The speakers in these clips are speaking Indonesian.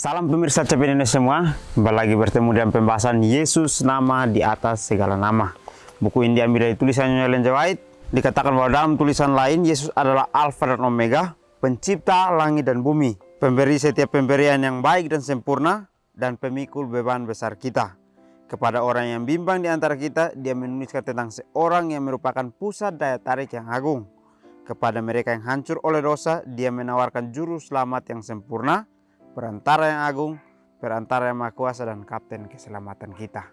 Salam pemirsa CPN Indonesia semua, kembali lagi bertemu dengan pembahasan Yesus nama di atas segala nama. Buku ini diambil dari tulisannya Ellen G. White. Dikatakan bahwa dalam tulisan lain, Yesus adalah Alfa dan Omega, pencipta langit dan bumi, pemberi setiap pemberian yang baik dan sempurna, dan pemikul beban besar kita. Kepada orang yang bimbang di antara kita, dia menuliskan tentang seorang yang merupakan pusat daya tarik yang agung. Kepada mereka yang hancur oleh dosa, dia menawarkan juru selamat yang sempurna, perantara yang agung, perantara yang maha kuasa, dan kapten keselamatan kita.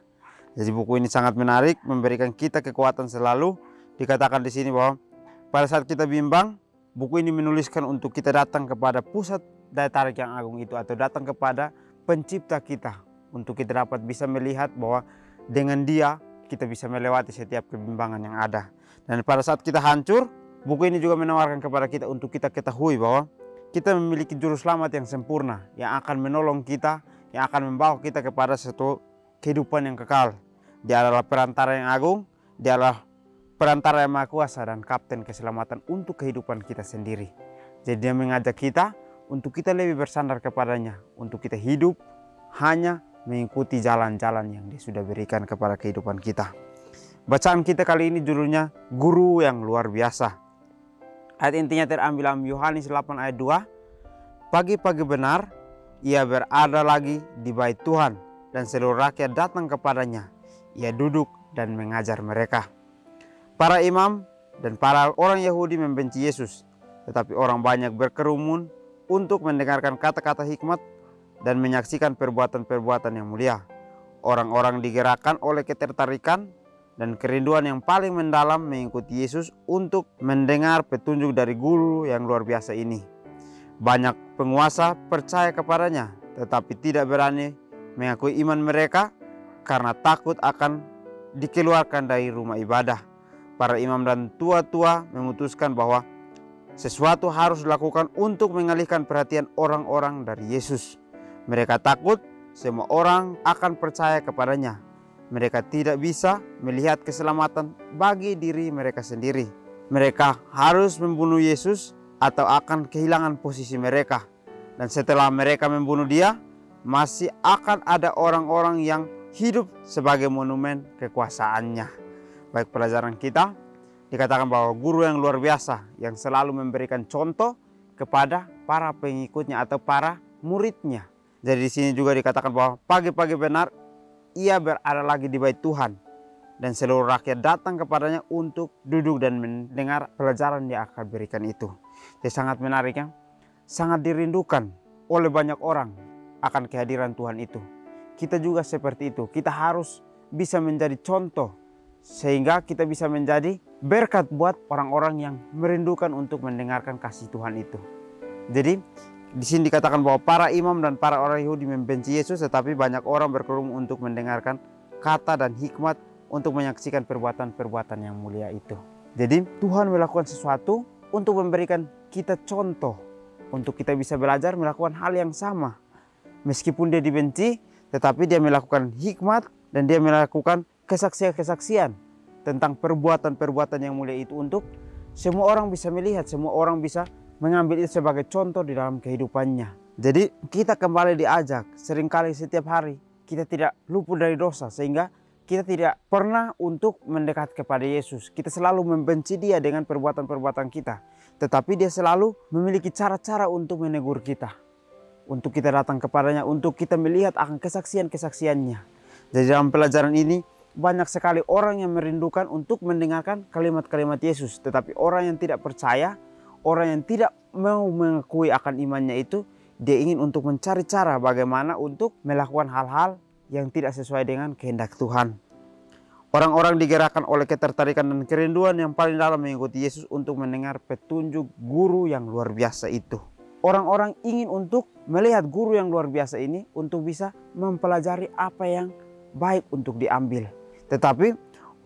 Jadi buku ini sangat menarik, memberikan kita kekuatan selalu. Dikatakan di sini bahwa pada saat kita bimbang, buku ini menuliskan untuk kita datang kepada pusat daya tarik yang agung itu, atau datang kepada pencipta kita, untuk kita dapat bisa melihat bahwa dengan dia kita bisa melewati setiap kebimbangan yang ada. Dan pada saat kita hancur, buku ini juga menawarkan kepada kita untuk kita ketahui bahwa kita memiliki juru selamat yang sempurna, yang akan menolong kita, yang akan membawa kita kepada satu kehidupan yang kekal. Dia adalah perantara yang agung, dia adalah perantara yang maha kuasa, dan kapten keselamatan untuk kehidupan kita sendiri. Jadi dia mengajak kita untuk kita lebih bersandar kepadanya, untuk kita hidup hanya mengikuti jalan-jalan yang dia sudah berikan kepada kehidupan kita. Bacaan kita kali ini judulnya Guru yang Luar Biasa. Ayat intinya terambil dalam Yohanes 8 ayat 2. Pagi-pagi benar, ia berada lagi di bait Tuhan, dan seluruh rakyat datang kepadanya. Ia duduk dan mengajar mereka. Para imam dan para orang Yahudi membenci Yesus, tetapi orang banyak berkerumun untuk mendengarkan kata-kata hikmat dan menyaksikan perbuatan-perbuatan yang mulia. Orang-orang digerakkan oleh ketertarikan dan kerinduan yang paling mendalam mengikuti Yesus untuk mendengar petunjuk dari guru yang luar biasa ini. Banyak penguasa percaya kepadanya, tetapi tidak berani mengakui iman mereka karena takut akan dikeluarkan dari rumah ibadah. Para imam dan tua-tua memutuskan bahwa sesuatu harus dilakukan untuk mengalihkan perhatian orang-orang dari Yesus. Mereka takut semua orang akan percaya kepadanya. Mereka tidak bisa melihat keselamatan bagi diri mereka sendiri. Mereka harus membunuh Yesus atau akan kehilangan posisi mereka. Dan setelah mereka membunuh dia, masih akan ada orang-orang yang hidup sebagai monumen kekuasaannya. Baik, pelajaran kita dikatakan bahwa guru yang luar biasa yang selalu memberikan contoh kepada para pengikutnya atau para muridnya. Jadi di sini juga dikatakan bahwa pagi-pagi benar ia berada lagi di bait Tuhan, dan seluruh rakyat datang kepadanya untuk duduk dan mendengar pelajaran yang akan berikan itu. Jadi sangat menarik ya, sangat dirindukan oleh banyak orang akan kehadiran Tuhan itu. Kita juga seperti itu, kita harus bisa menjadi contoh sehingga kita bisa menjadi berkat buat orang-orang yang merindukan untuk mendengarkan kasih Tuhan itu. Jadi di sini dikatakan bahwa para imam dan para orang Yahudi membenci Yesus, tetapi banyak orang berkerumun untuk mendengarkan kata dan hikmat untuk menyaksikan perbuatan-perbuatan yang mulia itu. Jadi Tuhan melakukan sesuatu untuk memberikan kita contoh, untuk kita bisa belajar melakukan hal yang sama. Meskipun dia dibenci, tetapi dia melakukan hikmat dan dia melakukan kesaksian-kesaksian tentang perbuatan-perbuatan yang mulia itu untuk semua orang bisa melihat, semua orang bisa mengambil itu sebagai contoh di dalam kehidupannya. Jadi kita kembali diajak seringkali setiap hari kita tidak luput dari dosa, sehingga kita tidak pernah untuk mendekat kepada Yesus. Kita selalu membenci dia dengan perbuatan-perbuatan kita, tetapi dia selalu memiliki cara-cara untuk menegur kita, untuk kita datang kepadanya, untuk kita melihat akan kesaksian-kesaksiannya. Jadi dalam pelajaran ini banyak sekali orang yang merindukan untuk mendengarkan kalimat-kalimat Yesus, tetapi orang yang tidak percaya, orang yang tidak mau mengakui akan imannya itu, dia ingin untuk mencari cara bagaimana untuk melakukan hal-hal yang tidak sesuai dengan kehendak Tuhan. Orang-orang digerakkan oleh ketertarikan dan kerinduan yang paling dalam mengikuti Yesus untuk mendengar petunjuk guru yang luar biasa itu. Orang-orang ingin untuk melihat guru yang luar biasa ini untuk bisa mempelajari apa yang baik untuk diambil. Tetapi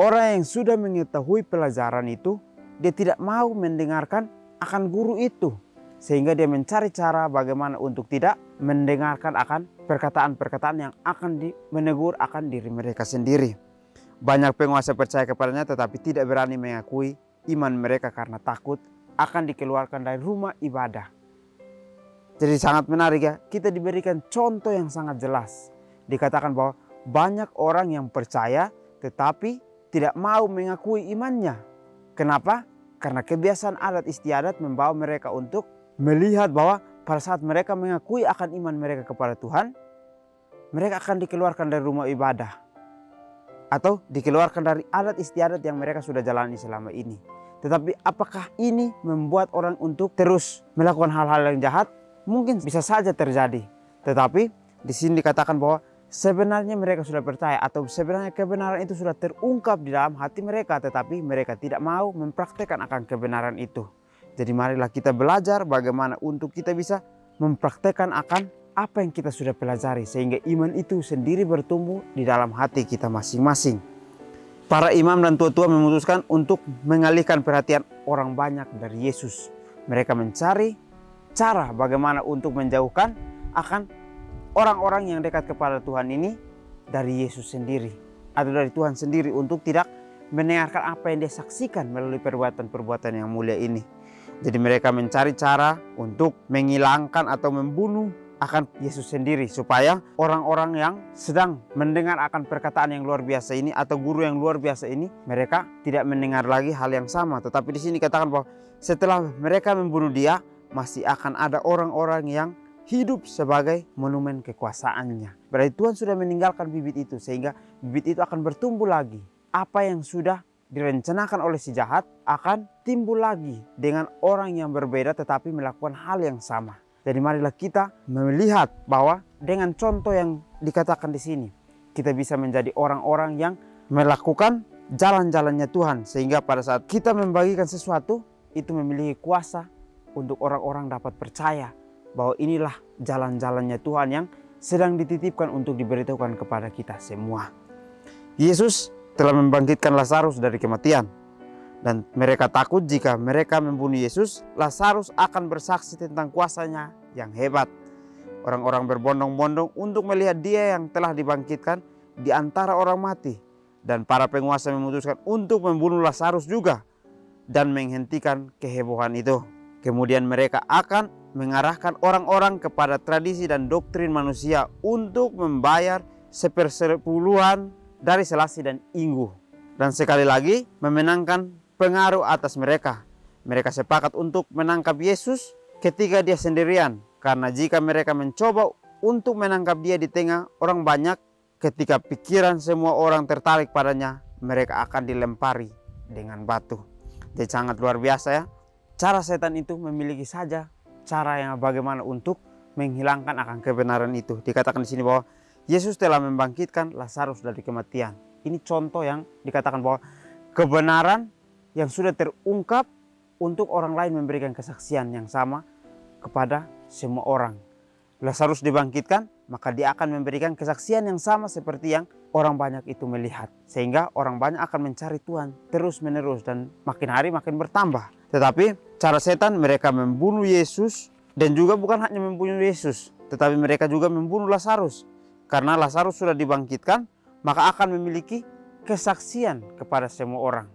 orang yang sudah mengetahui pelajaran itu, dia tidak mau mendengarkan akan guru itu, sehingga dia mencari cara bagaimana untuk tidak mendengarkan akan perkataan-perkataan yang akan menegur akan diri mereka sendiri. Banyak penguasa percaya kepadanya tetapi tidak berani mengakui iman mereka karena takut akan dikeluarkan dari rumah ibadah. Jadi sangat menarik ya, kita diberikan contoh yang sangat jelas. Dikatakan bahwa banyak orang yang percaya tetapi tidak mau mengakui imannya. Kenapa? Karena kebiasaan adat istiadat membawa mereka untuk melihat bahwa pada saat mereka mengakui akan iman mereka kepada Tuhan, mereka akan dikeluarkan dari rumah ibadah. Atau dikeluarkan dari adat istiadat yang mereka sudah jalani selama ini. Tetapi apakah ini membuat orang untuk terus melakukan hal-hal yang jahat? Mungkin bisa saja terjadi. Tetapi di sini dikatakan bahwa sebenarnya mereka sudah percaya atau sebenarnya kebenaran itu sudah terungkap di dalam hati mereka, tetapi mereka tidak mau mempraktekkan akan kebenaran itu. Jadi marilah kita belajar bagaimana untuk kita bisa mempraktekkan akan apa yang kita sudah pelajari sehingga iman itu sendiri bertumbuh di dalam hati kita masing-masing. Para imam dan tua-tua memutuskan untuk mengalihkan perhatian orang banyak dari Yesus. Mereka mencari cara bagaimana untuk menjauhkan akan orang-orang yang dekat kepada Tuhan ini dari Yesus sendiri atau dari Tuhan sendiri untuk tidak mendengarkan apa yang dia saksikan melalui perbuatan-perbuatan yang mulia ini. Jadi mereka mencari cara untuk menghilangkan atau membunuh akan Yesus sendiri supaya orang-orang yang sedang mendengar akan perkataan yang luar biasa ini atau guru yang luar biasa ini, mereka tidak mendengar lagi hal yang sama. Tetapi di sini katakan bahwa setelah mereka membunuh dia, masih akan ada orang-orang yang hidup sebagai monumen kekuasaannya. Berarti Tuhan sudah meninggalkan bibit itu sehingga bibit itu akan bertumbuh lagi. Apa yang sudah direncanakan oleh si jahat akan timbul lagi dengan orang yang berbeda tetapi melakukan hal yang sama. Jadi marilah kita melihat bahwa dengan contoh yang dikatakan di sini, kita bisa menjadi orang-orang yang melakukan jalan-jalannya Tuhan sehingga pada saat kita membagikan sesuatu itu memiliki kuasa untuk orang-orang dapat percaya bahwa inilah jalan-jalannya Tuhan yang sedang dititipkan untuk diberitahukan kepada kita semua. Yesus telah membangkitkan Lazarus dari kematian. Dan mereka takut jika mereka membunuh Yesus, Lazarus akan bersaksi tentang kuasanya yang hebat. Orang-orang berbondong-bondong untuk melihat dia yang telah dibangkitkan di antara orang mati. Dan para penguasa memutuskan untuk membunuh Lazarus juga dan menghentikan kehebohan itu. Kemudian mereka akan mengarahkan orang-orang kepada tradisi dan doktrin manusia untuk membayar 1/10 dari selasi dan inggu. Dan sekali lagi memenangkan pengaruh atas mereka. Mereka sepakat untuk menangkap Yesus ketika dia sendirian. Karena jika mereka mencoba untuk menangkap dia di tengah orang banyak, ketika pikiran semua orang tertarik padanya, mereka akan dilempari dengan batu. Jadi sangat luar biasa ya. Cara setan itu memiliki saja cara yang bagaimana untuk menghilangkan akan kebenaran itu. Dikatakan di sini bahwa Yesus telah membangkitkan Lazarus dari kematian. Ini contoh yang dikatakan bahwa kebenaran yang sudah terungkap untuk orang lain memberikan kesaksian yang sama kepada semua orang. Lazarus dibangkitkan, maka dia akan memberikan kesaksian yang sama seperti yang orang banyak itu melihat. Sehingga orang banyak akan mencari Tuhan terus menerus dan makin hari makin bertambah. Tetapi cara setan mereka membunuh Yesus dan juga bukan hanya membunuh Yesus, tetapi mereka juga membunuh Lazarus. Karena Lazarus sudah dibangkitkan, maka akan memiliki kesaksian kepada semua orang.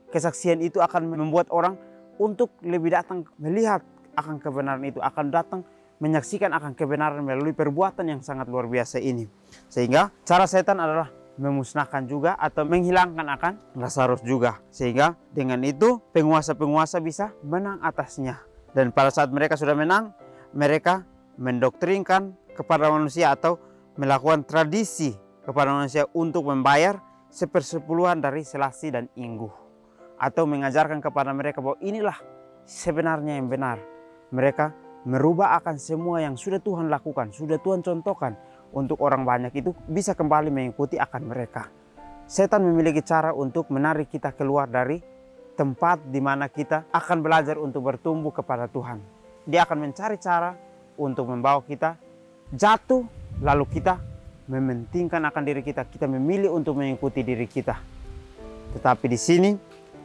Kesaksian itu akan membuat orang untuk lebih datang melihat akan kebenaran itu, akan datang menyaksikan akan kebenaran melalui perbuatan yang sangat luar biasa ini. Sehingga cara setan adalah memusnahkan juga atau menghilangkan akan Lazarus juga. Sehingga dengan itu penguasa-penguasa bisa menang atasnya. Dan pada saat mereka sudah menang, mereka mendoktrinkan kepada manusia atau melakukan tradisi kepada manusia untuk membayar 1/10 dari selasi dan inggu. Atau mengajarkan kepada mereka bahwa inilah sebenarnya yang benar. Mereka merubah akan semua yang sudah Tuhan lakukan, sudah Tuhan contohkan untuk orang banyak itu bisa kembali mengikuti akan mereka. Setan memiliki cara untuk menarik kita keluar dari tempat di mana kita akan belajar untuk bertumbuh kepada Tuhan. Dia akan mencari cara untuk membawa kita jatuh, lalu kita mementingkan akan diri kita, kita memilih untuk mengikuti diri kita. Tetapi di sini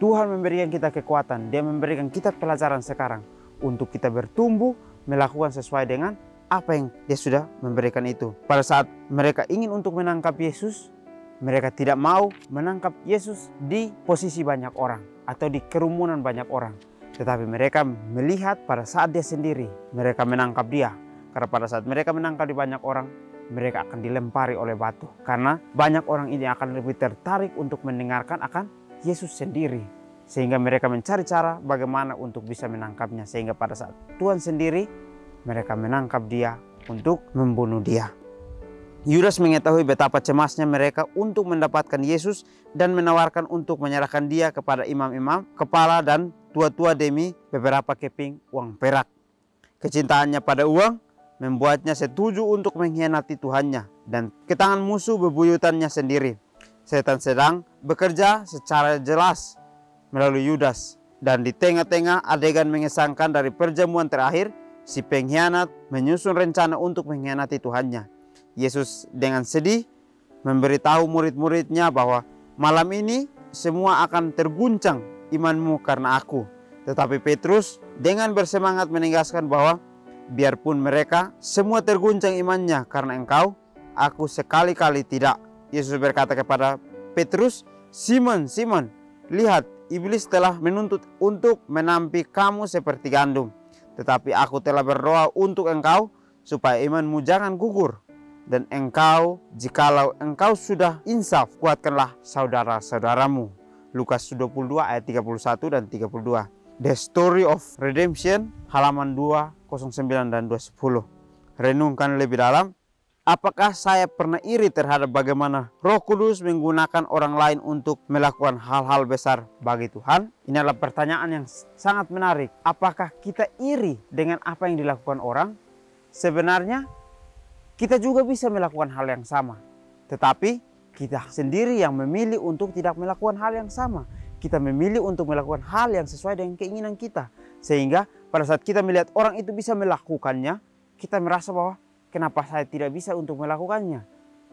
Tuhan memberikan kita kekuatan, Dia memberikan kita pelajaran sekarang untuk kita bertumbuh, melakukan sesuai dengan apa yang Dia sudah memberikan itu. Pada saat mereka ingin untuk menangkap Yesus, mereka tidak mau menangkap Yesus di posisi banyak orang atau di kerumunan banyak orang. Tetapi mereka melihat pada saat Dia sendiri, mereka menangkap Dia. Karena pada saat mereka menangkap di banyak orang, mereka akan dilempari oleh batu. Karena banyak orang ini akan lebih tertarik untuk mendengarkan akan Yesus sendiri. Sehingga mereka mencari cara bagaimana untuk bisa menangkapnya. Sehingga pada saat Tuhan sendiri, mereka menangkap dia untuk membunuh dia. Yudas mengetahui betapa cemasnya mereka untuk mendapatkan Yesus dan menawarkan untuk menyerahkan dia kepada imam-imam, kepala dan tua-tua demi beberapa keping uang perak. Kecintaannya pada uang membuatnya setuju untuk mengkhianati Tuhannya dan ke tangan musuh bebuyutannya sendiri. Setan sedang bekerja secara jelas melalui Yudas, dan di tengah-tengah adegan mengesankan dari perjamuan terakhir, si pengkhianat menyusun rencana untuk mengkhianati Tuhannya. Yesus dengan sedih memberitahu murid-muridnya bahwa malam ini semua akan terguncang imanmu karena aku. Tetapi Petrus dengan bersemangat menegaskan bahwa biarpun mereka semua terguncang imannya karena engkau, aku sekali-kali tidak. Yesus berkata kepada Petrus, Simon, Simon, lihat, iblis telah menuntut untuk menampi kamu seperti gandum. Tetapi aku telah berdoa untuk engkau supaya imanmu jangan gugur. Dan engkau, jikalau engkau sudah insaf, kuatkanlah saudara-saudaramu. Lukas 22 ayat 31 dan 32. The Story of Redemption, halaman 209 dan 210. Renungkan lebih dalam. Apakah saya pernah iri terhadap bagaimana Roh Kudus menggunakan orang lain untuk melakukan hal-hal besar bagi Tuhan? Ini adalah pertanyaan yang sangat menarik. Apakah kita iri dengan apa yang dilakukan orang? Sebenarnya kita juga bisa melakukan hal yang sama. Tetapi kita sendiri yang memilih untuk tidak melakukan hal yang sama. Kita memilih untuk melakukan hal yang sesuai dengan keinginan kita. Sehingga pada saat kita melihat orang itu bisa melakukannya, kita merasa bahwa kenapa saya tidak bisa untuk melakukannya?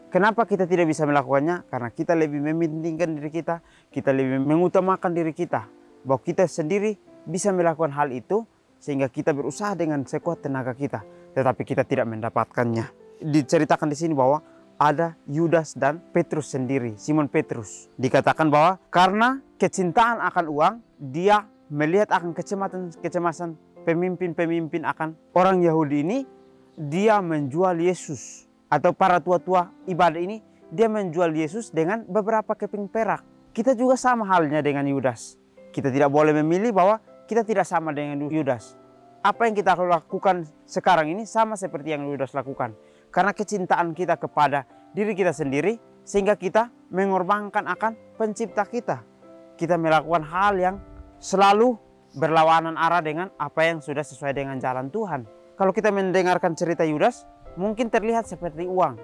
Kenapa kita tidak bisa melakukannya? Karena kita lebih mementingkan diri kita lebih mengutamakan diri kita. Bahwa kita sendiri bisa melakukan hal itu sehingga kita berusaha dengan sekuat tenaga kita. Tetapi kita tidak mendapatkannya. Diceritakan di sini bahwa ada Yudas dan Petrus sendiri, Simon Petrus. Dikatakan bahwa karena kecintaan akan uang, dia melihat akan kecemasan pemimpin-pemimpin akan orang Yahudi ini, dia menjual Yesus. Atau para tua-tua ibadah ini, dia menjual Yesus dengan beberapa keping perak. Kita juga sama halnya dengan Yudas. Kita tidak boleh memilih bahwa kita tidak sama dengan Yudas. Apa yang kita lakukan sekarang ini sama seperti yang Yudas lakukan. Karena kecintaan kita kepada diri kita sendiri, sehingga kita mengorbankan akan pencipta kita. Kita melakukan hal yang selalu berlawanan arah dengan apa yang sudah sesuai dengan jalan Tuhan. Kalau kita mendengarkan cerita Yudas, mungkin terlihat seperti uang.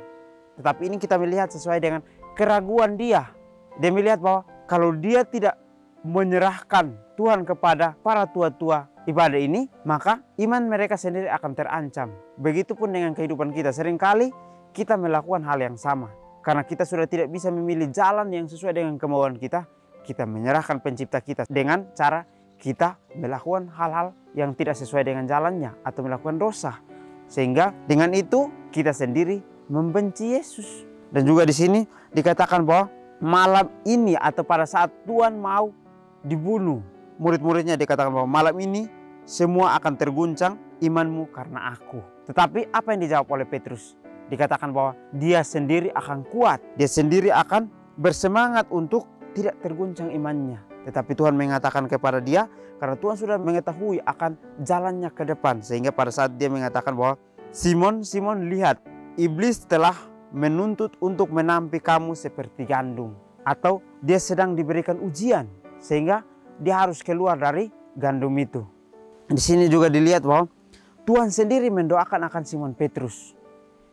Tetapi ini kita melihat sesuai dengan keraguan dia. Dia melihat bahwa kalau dia tidak menyerahkan Tuhan kepada para tua-tua ibadah ini, maka iman mereka sendiri akan terancam. Begitupun dengan kehidupan kita. Seringkali kita melakukan hal yang sama. Karena kita sudah tidak bisa memilih jalan yang sesuai dengan kemauan kita, kita menyerahkan pencipta kita dengan cara kita melakukan hal-hal yang tidak sesuai dengan jalannya atau melakukan dosa. Sehingga dengan itu kita sendiri membenci Yesus. Dan juga di sini dikatakan bahwa malam ini atau pada saat Tuhan mau dibunuh, murid-muridnya dikatakan bahwa malam ini semua akan terguncang imanmu karena aku. Tetapi apa yang dijawab oleh Petrus? Dikatakan bahwa dia sendiri akan kuat. Dia sendiri akan bersemangat untuk tidak terguncang imannya. Tetapi Tuhan mengatakan kepada dia, karena Tuhan sudah mengetahui akan jalannya ke depan. Sehingga pada saat dia mengatakan bahwa Simon, Simon, lihat, iblis telah menuntut untuk menampi kamu seperti gandum. Atau dia sedang diberikan ujian. Sehingga dia harus keluar dari gandum itu. Di sini juga dilihat bahwa Tuhan sendiri mendoakan akan Simon Petrus.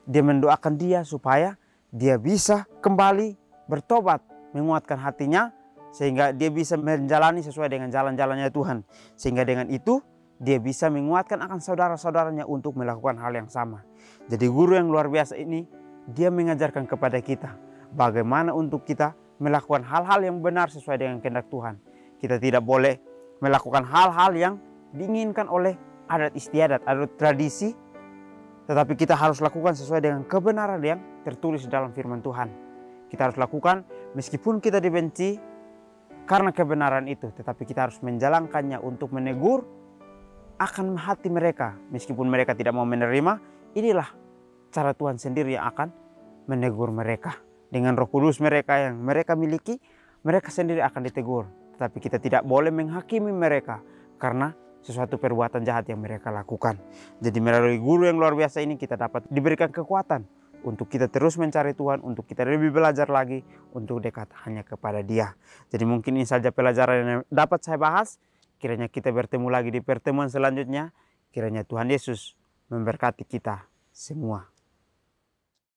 Dia mendoakan dia supaya dia bisa kembali bertobat, menguatkan hatinya, sehingga dia bisa menjalani sesuai dengan jalan-jalannya Tuhan. Sehingga dengan itu dia bisa menguatkan akan saudara-saudaranya untuk melakukan hal yang sama. Jadi guru yang luar biasa ini, dia mengajarkan kepada kita bagaimana untuk kita melakukan hal-hal yang benar sesuai dengan kehendak Tuhan. Kita tidak boleh melakukan hal-hal yang diinginkan oleh adat istiadat, adat tradisi. Tetapi kita harus lakukan sesuai dengan kebenaran yang tertulis dalam firman Tuhan. Kita harus lakukan meskipun kita dibenci karena kebenaran itu. Tetapi kita harus menjalankannya untuk menegur akan hati mereka. Meskipun mereka tidak mau menerima, inilah cara Tuhan sendiri yang akan menegur mereka. Dengan Roh Kudus mereka yang mereka miliki, mereka sendiri akan ditegur. Tetapi kita tidak boleh menghakimi mereka karena sesuatu perbuatan jahat yang mereka lakukan. Jadi melalui guru yang luar biasa ini kita dapat diberikan kekuatan untuk kita terus mencari Tuhan, untuk kita lebih belajar lagi, untuk dekat hanya kepada Dia. Jadi mungkin ini saja pelajaran yang dapat saya bahas. Kiranya kita bertemu lagi di pertemuan selanjutnya. Kiranya Tuhan Yesus memberkati kita semua.